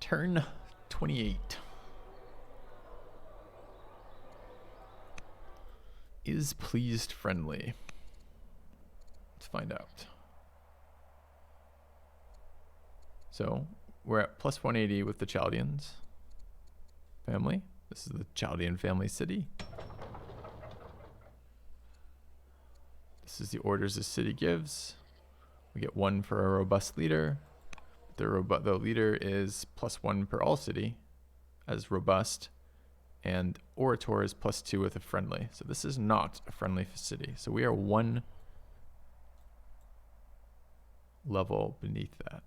Turn 28. Is pleased friendly? Let's find out. So we're at plus 180 with the Chaldeans family. This is the Chaldean family city. This is the orders the city gives. We get 1 for a robust leader. The leader is +1 per all city as robust, and orator is +2 with a friendly. So this is not a friendly city. So we are 1 level beneath that.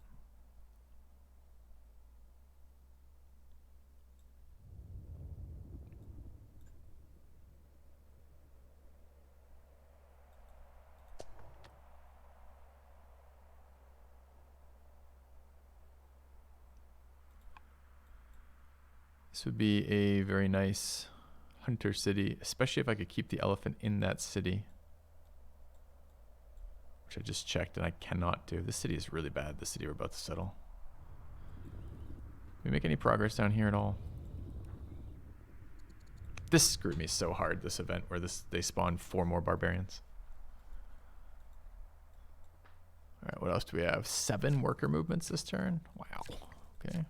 This would be a very nice hunter city, especially if I could keep the elephant in that city, which I just checked and I cannot do. This city is really bad, the city we're about to settle. Can we make any progress down here at all? This screwed me so hard, this event, where they spawn 4 more barbarians. All right, what else do we have? 7 worker movements this turn? Wow, okay.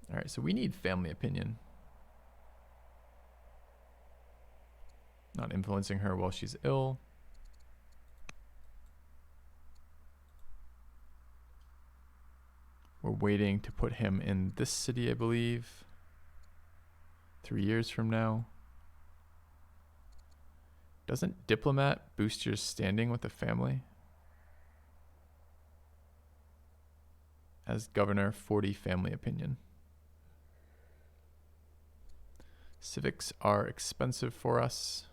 All right, so we need family opinion. Not influencing her while she's ill. We're waiting to put him in this city, I believe. 3 years from now. Doesn't diplomat boost your standing with the family? As governor, 40 family opinion. Civics are expensive for us,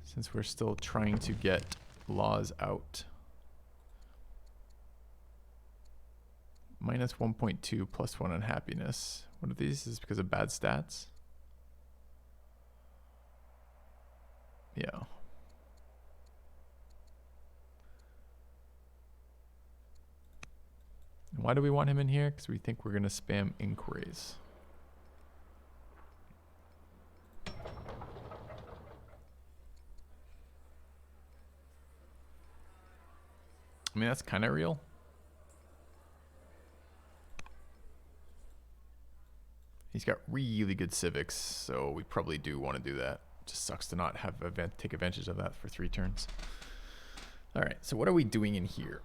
since we're still trying to get laws out. Minus 1.2 plus 1 on happiness. One of these is because of bad stats. Yeah. And why do we want him in here? Because we think we're going to spam inquiries. I mean, that's kind of real. He's got really good civics, so we probably do want to do that. Just sucks to not have take advantage of that for 3 turns. All right, so what are we doing in here?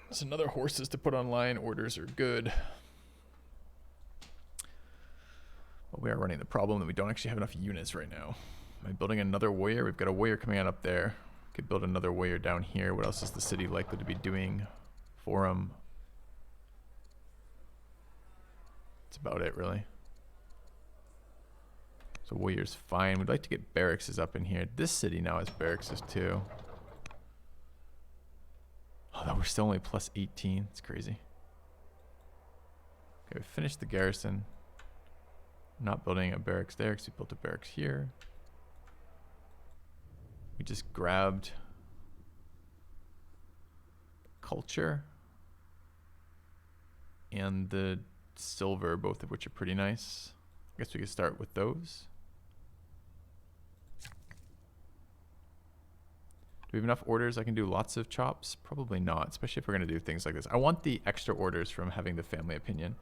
There's another horses to put online. Orders are good. But we are running the problem that we don't actually have enough units right now. Am I building another warrior? We've got a warrior coming out up there. Could build another warrior down here. What else is the city likely to be doing for him? That's about it, really. So warrior's fine. We'd like to get barracks up in here. This city now has barracks too. Oh, no, we're still only plus 18. It's crazy. Okay, we finished the garrison. Not building a barracks there because we built a barracks here. We just grabbed culture and the silver, both of which are pretty nice. I guess we could start with those. Do we have enough orders? I can do lots of chops? Probably not, especially if we're going to do things like this. I want the extra orders from having the family opinion.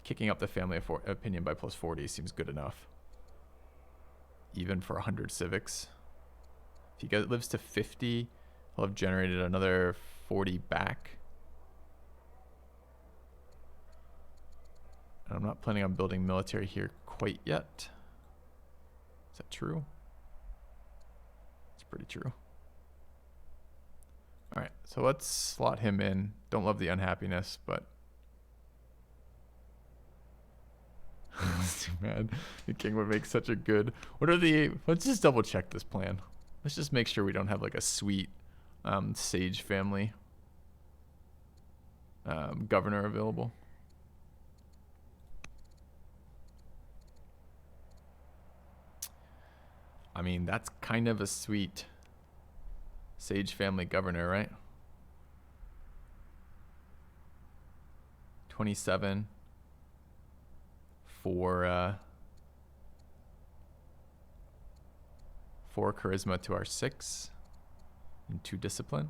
Kicking up the family opinion by plus 40 seems good enough. Even for 100 civics. If he lives to 50, he'll have generated another 40 back. And I'm not planning on building military here quite yet. Is that true? It's pretty true. All right, so let's slot him in. Don't love the unhappiness, but too bad. The king would make such a good. What are the? Let's just double check this plan. Let's just make sure we don't have like a sweet sage family governor available. I mean, that's kind of a sweet Sage family governor, right? 27 for 4 charisma to our 6 and 2 discipline.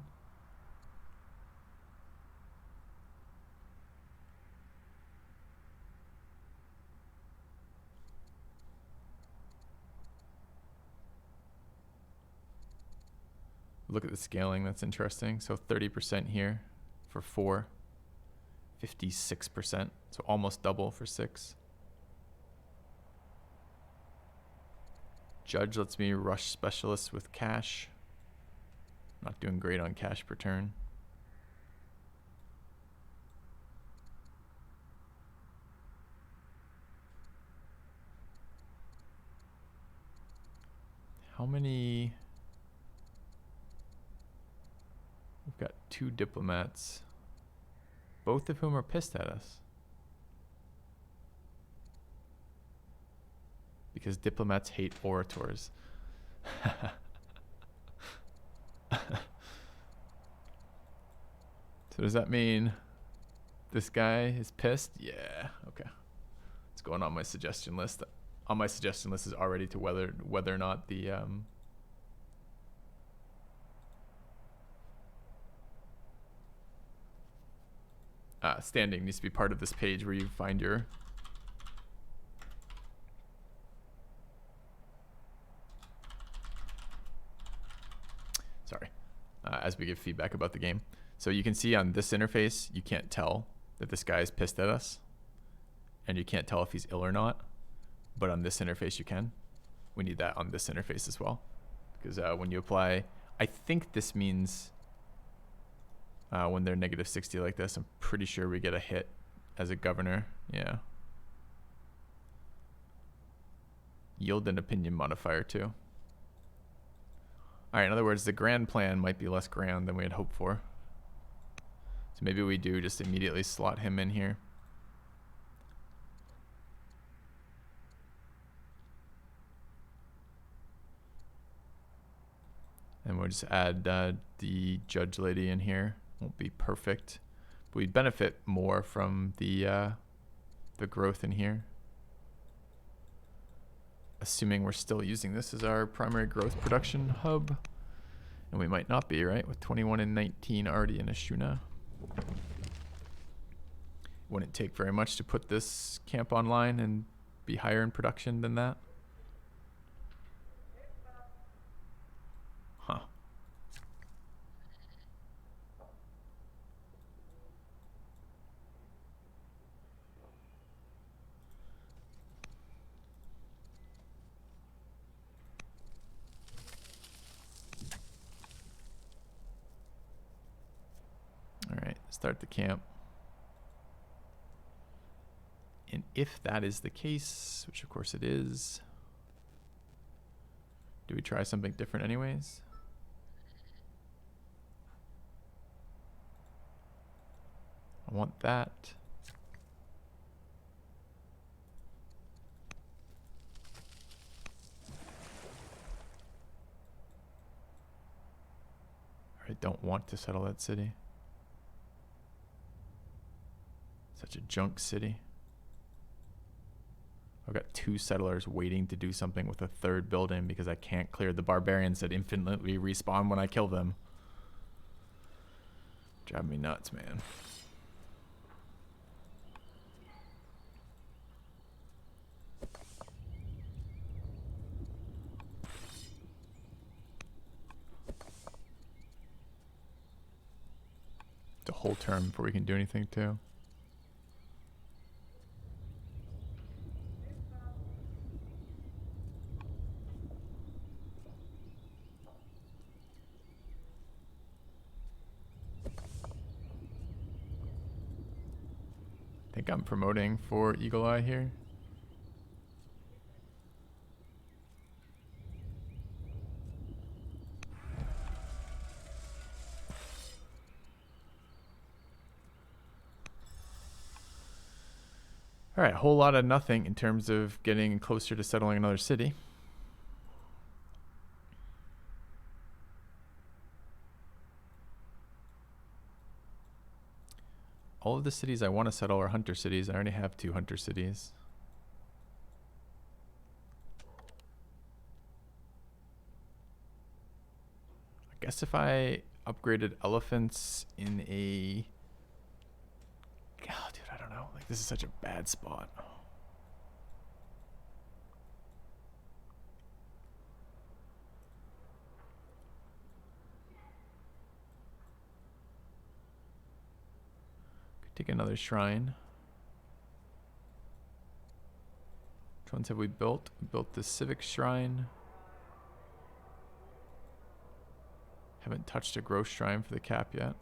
Look at the scaling, that's interesting. So 30% here for 4, 56%, so almost double for 6. Judge lets me rush specialists with cash. Not doing great on cash per turn. How many? We've got 2 diplomats, both of whom are pissed at us. Because diplomats hate orators. So does that mean this guy is pissed? Yeah, okay. It's going on my suggestion list. On my suggestion list is already to whether or not the standing needs to be part of this page where you find your as we give feedback about the game. So you can see on this interface, you can't tell that this guy is pissed at us, and you can't tell if he's ill or not. But on this interface, you can. We need that on this interface as well, because when you apply, I think this means when they're negative 60 like this, I'm pretty sure we get a hit as a governor. Yeah. Yield and opinion modifier too. All right, in other words, the grand plan might be less grand than we had hoped for. So maybe we do just immediately slot him in here. And we'll just add the judge lady in here. Won't be perfect, but we'd benefit more from the growth in here. Assuming we're still using this as our primary growth production hub. And we might not be, right? With 21 and 19 already in Ashuna. Wouldn't take very much to put this camp online and be higher in production than that. Huh. All right, start the camp. And if that is the case, which of course it is, do we try something different anyways? I want that. I don't want to settle that city. Such a junk city. I've got 2 settlers waiting to do something with a 3rd building because I can't clear the barbarians that infinitely respawn when I kill them. Drive me nuts, man. The whole term before we can do anything too. I think I'm promoting for Eagle Eye here. All right, a whole lot of nothing in terms of getting closer to settling another city. all of the cities I want to settle are hunter cities. I already have 2 hunter cities. I guess if I upgraded elephants in a... Oh, dude, I don't know. Like, this is such a bad spot. Could take another shrine. Which ones have we built? We built the civic shrine. Haven't touched a growth shrine for the cap yet.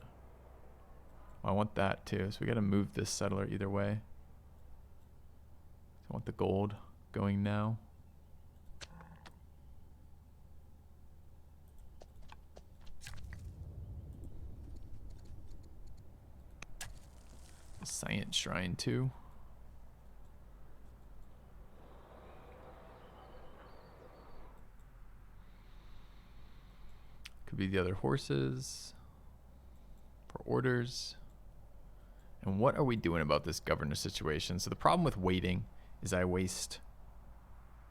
I want that too, so we gotta move this settler either way. I want the gold going now. The science shrine too. Could be the other horses for orders. And what are we doing about this governor situation? So the problem with waiting is I waste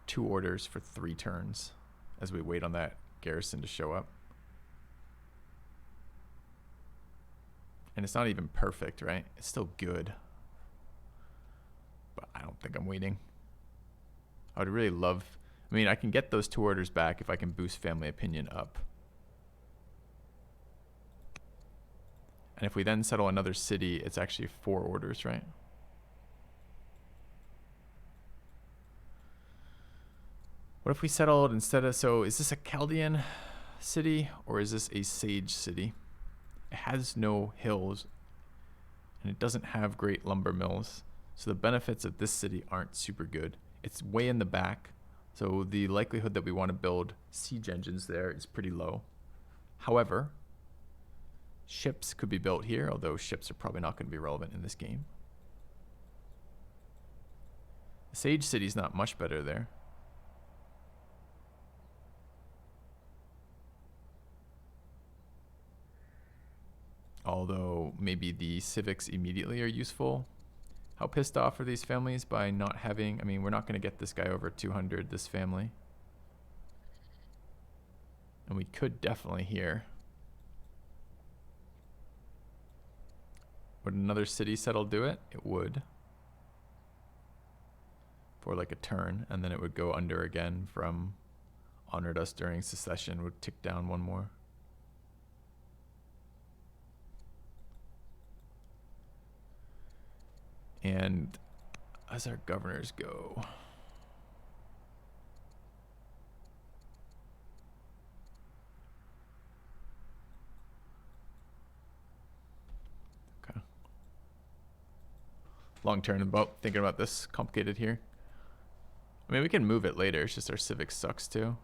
2 orders for 3 turns as we wait on that garrison to show up. And it's not even perfect, right? It's still good. But I don't think I'm waiting. I would really love... I mean, I can get those 2 orders back if I can boost family opinion up. And if we then settle another city, it's actually 4 orders, right? What if we settled instead of... So is this a Chaldean city or is this a sage city? It has no hills and it doesn't have great lumber mills. So the benefits of this city aren't super good. It's way in the back. So the likelihood that we want to build siege engines there is pretty low. However, ships could be built here, although ships are probably not going to be relevant in this game. The Sage City's not much better there. Although maybe the civics immediately are useful. How pissed off are these families by not having... I mean, we're not going to get this guy over 200, this family. And we could definitely here. Would another city settle do it? It would. For like a turn, and then it would go under again from honored us during secession, would tick down 1 more. And as our governors go, okay. Long turn about thinking about this complicated here. I mean, we can move it later. It's just our civics sucks too.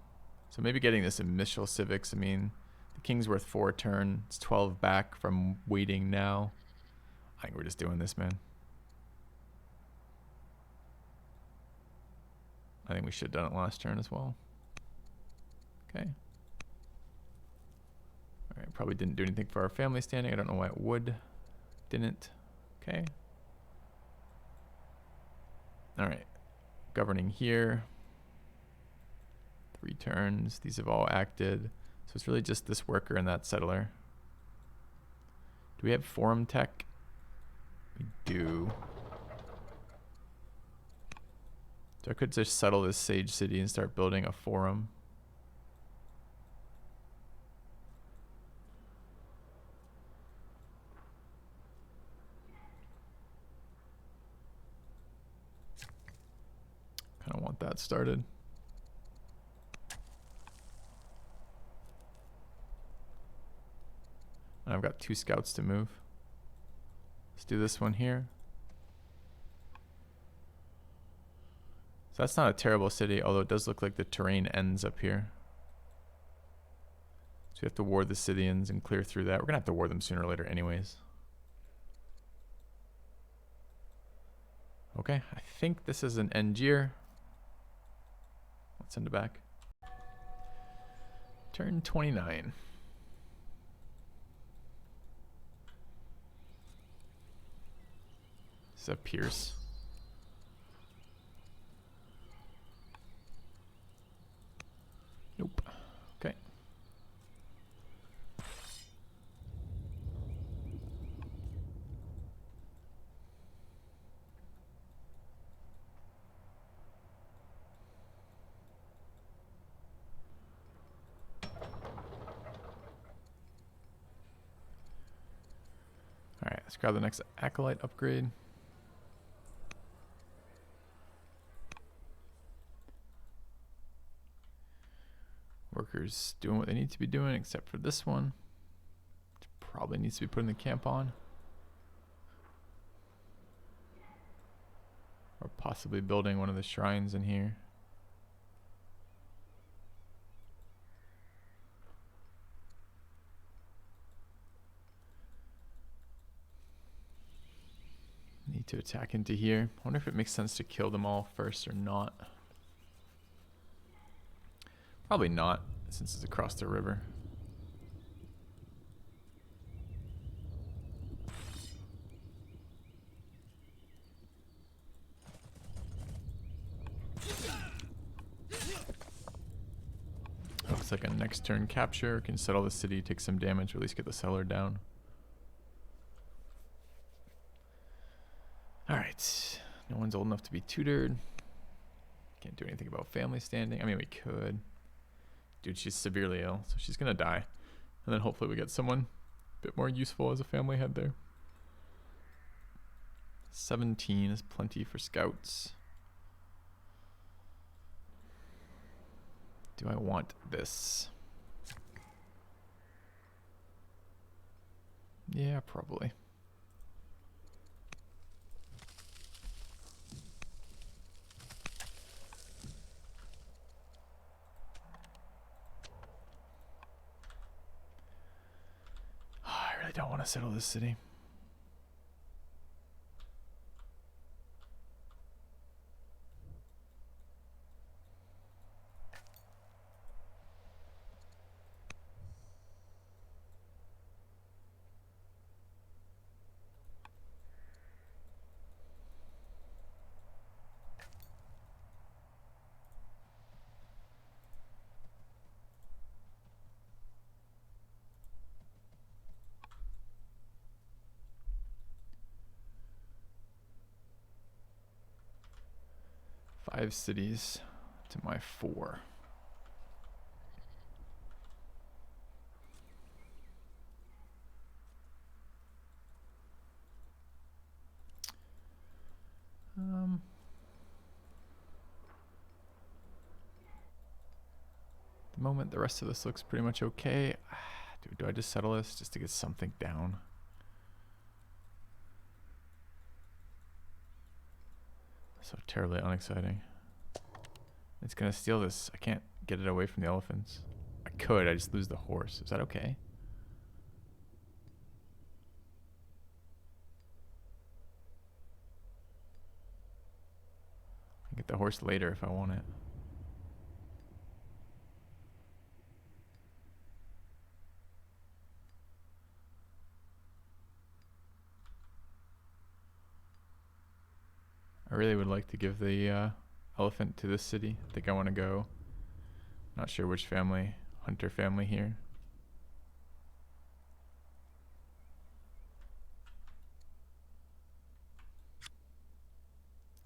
So maybe getting this initial civics. I mean, the king's worth 4 a turn. It's 12 back from waiting now. I think we're just doing this, man. I think we should have done it last turn as well. Okay. All right, probably didn't do anything for our family standing. I don't know why it would. Didn't. Okay. All right. Governing here. 3 turns. These have all acted. So it's really just this worker and that settler. Do we have forum tech? We do. So I could just settle this Sage City and start building a forum. Kind of want that started. And I've got 2 scouts to move. Let's do this one here. So that's not a terrible city, although it does look like the terrain ends up here. So we have to ward the Scythians and clear through that. We're gonna have to ward them sooner or later anyways. Okay, I think this is an Engier. Let's send it back. Turn 29. Does that pierce? Nope. Okay. Alright, let's grab the next acolyte upgrade. Workers doing what they need to be doing, except for this one, which probably needs to be putting the camp on. Or possibly building one of the shrines in here. Need to attack into here. I wonder if it makes sense to kill them all first or not. Probably not, since it's across the river. Looks like a next turn capture. Can settle the city, take some damage, or at least get the seller down. Alright. No one's old enough to be tutored. Can't do anything about family standing. I mean, we could. Dude, she's severely ill, so she's gonna die. And then hopefully we get someone a bit more useful as a family head there. 17 is plenty for scouts. Do I want this? Yeah, probably. I really don't want to settle this city. Five cities to my 4. At the moment, the rest of this looks pretty much okay. Do I just settle this just to get something down? So terribly unexciting. It's gonna steal this. I can't get it away from the elephants. I could, I just lose the horse. Is that okay? I can get the horse later if I want it. I really would like to give the elephant to this city. I think I want to go. Not sure which family. Hunter family here.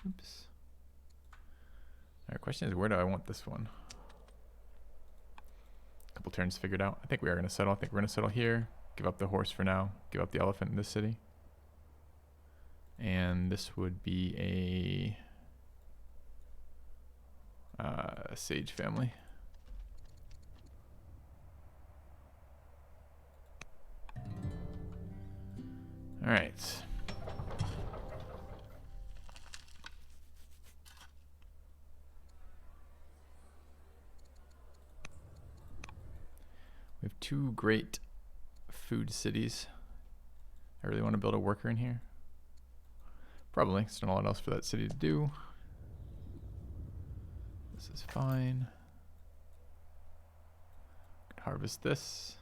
Oops. Alright, question is, where do I want this one? Couple turns figured out. I think we are going to settle. I think we're going to settle here. Give up the horse for now. Give up the elephant in this city. And this would be a sage family. All right. We have 2 great food cities. I really want to build a worker in here. Probably. There's not a lot else for that city to do. This is fine. Could harvest this.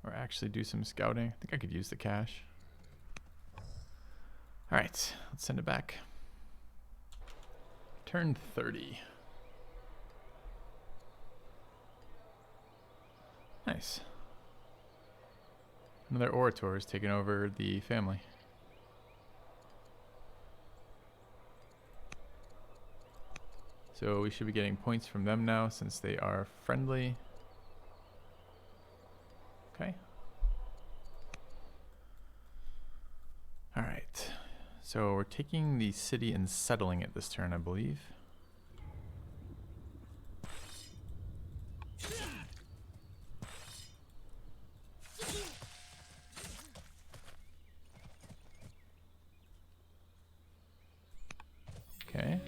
Or actually do some scouting. I think I could use the cash. All right, let's send it back. Turn 30. Nice. Another orator is taking over the family. So we should be getting points from them now since they are friendly. Okay. All right. So we're taking the city and settling it this turn, I believe. Okay.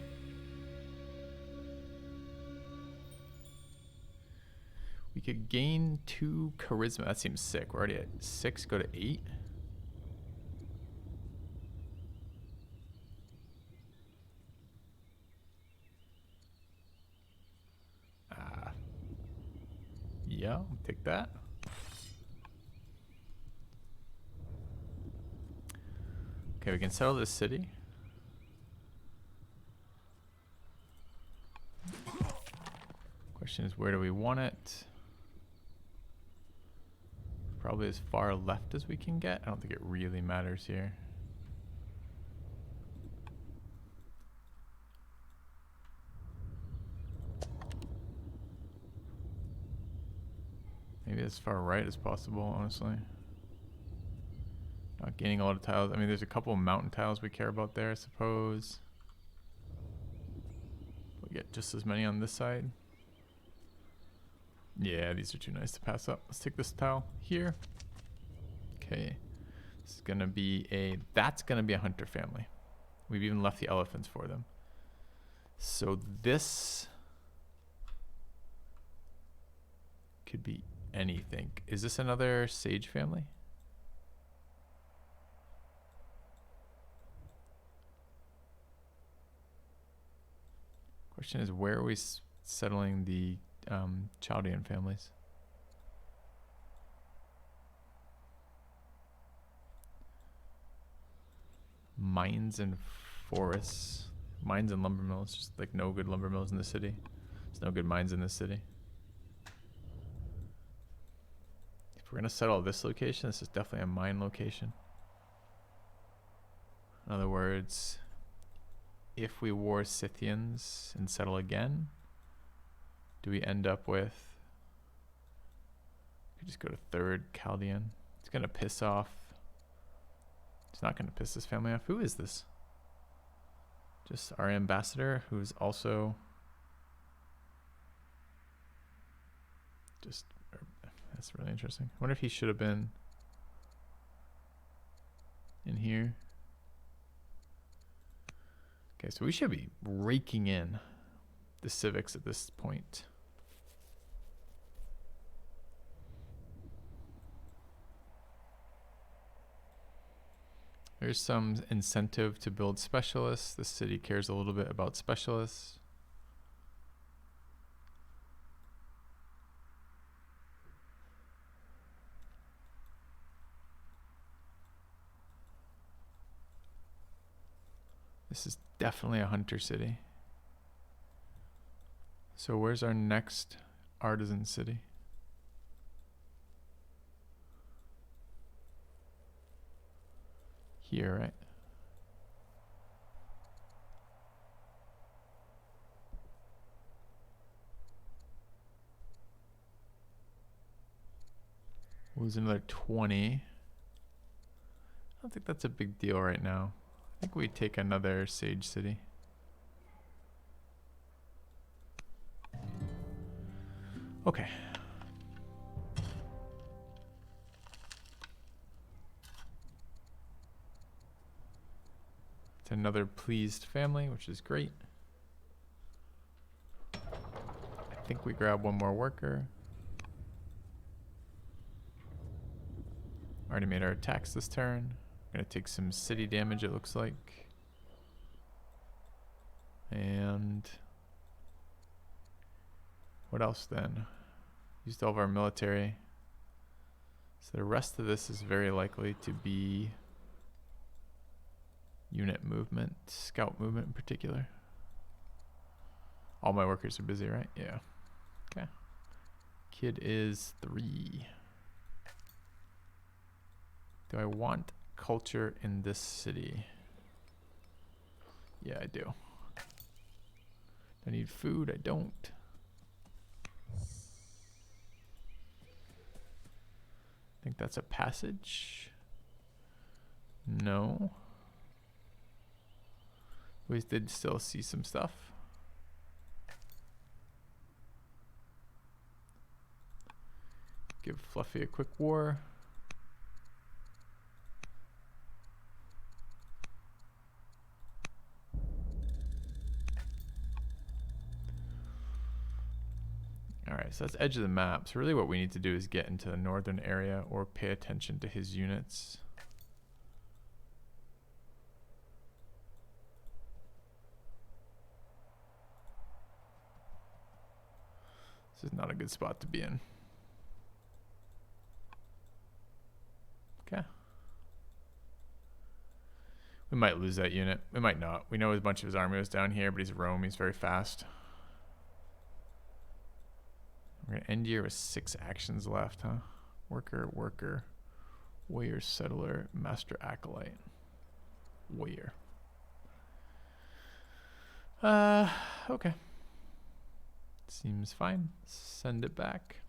We could gain 2 charisma. That seems sick. We're already at 6, go to 8. Yeah, I'll take that. Okay, we can settle this city. Question is, where do we want it? Probably as far left as we can get. I don't think it really matters here. Maybe as far right as possible, honestly. Not gaining a lot of tiles. I mean, there's a couple of mountain tiles we care about there, I suppose. We get just as many on this side. Yeah, these are too nice to pass up. Let's take this tile here. Okay. This is gonna be that's gonna be a hunter family. We've even left the elephants for them. So this could be anything. Is this another sage family? Question is, where are we settling the Chaldean families? Mines and forests. Mines and lumber mills. Just like no good lumber mills in the city. There's no good mines in this city. If we're going to settle this location, this is definitely a mine location. In other words, if we war Scythians and settle again, do we end up with... We just go to 3rd Chaldean. It's going to piss off... It's not going to piss this family off. Who is this? Just our ambassador, who's also... Just... That's really interesting. I wonder if he should have been in here. Okay, so we should be raking in the civics at this point. There's some incentive to build specialists. The city cares a little bit about specialists. This is definitely a hunter city. So where's our next artisan city? Here, right? Lose another 20. I don't think that's a big deal right now. I think we take another Sage City. Okay. It's another pleased family, which is great. I think we grab one more worker. Already made our attacks this turn. Gonna take some city damage, it looks like. And what else then? Used all of our military. So the rest of this is very likely to be Unit movement, scout movement in particular. All my workers are busy, right? Yeah. Okay. Kid is 3. Do I want culture in this city? Yeah, I do. Do I need food? I don't. I think that's a passage. No. We did still see some stuff. Give Fluffy a quick war. Alright, so that's edge of the map. So really what we need to do is get into the northern area or pay attention to his units. This is not a good spot to be in. Okay. We might lose that unit. We might not. We know a bunch of his army was down here, but he's roam. He's very fast. We're going to end year with 6 actions left, huh? Worker, worker, warrior, settler, master, acolyte. Warrior. Okay. Seems fine. Send it back.